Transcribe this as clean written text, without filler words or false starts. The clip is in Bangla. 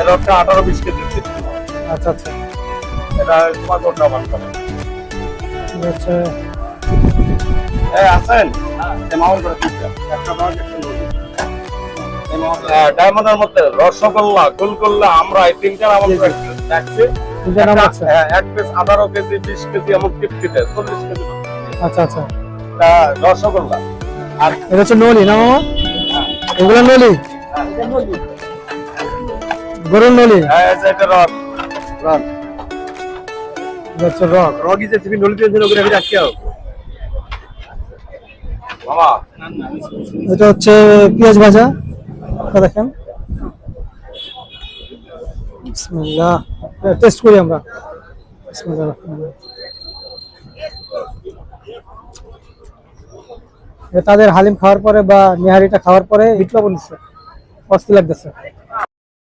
এটা হচ্ছে 18-20 কেজি সিস্টেম। আচ্ছা আচ্ছা, এটা তোমার কোনটা বানতে হবে? ঠিক আছে। আছেন এমাউন্ট করে দিচ্ছি একটা দাও একটা নলি। ডায়মন্ডের মধ্যে রসগোল্লা, গোলগোল্লা আমরা এই তিনটা আমল রাখছি। তিনটা নাম আছে। এক পিস 18 কেজি, 20 কেজি এমন কিপটিতে 40 কেজি। আচ্ছা আচ্ছা, এটা রসগোল্লা। আর এটা হচ্ছে নলি না মামা? এগুলো নলি, গরুর নলি। এটা রক রক এটা হচ্ছে রক। রগি যে তুমি নলি দিয়ে দিলে ওগুলো আমি রাখি আও বাবা। এটা হচ্ছে পেঁয়াজ ভাজা, এটা দেখেন। বিসমিল্লাহ, টেস্ট করি আমরা। বিসমিল্লাহ রহমানির রহিম। তাদের হালিম খাওয়ার পরে বা নিহারিটা খাওয়ার পরে বিট লবণ দিচ্ছে, অস্থির লাগতেছে।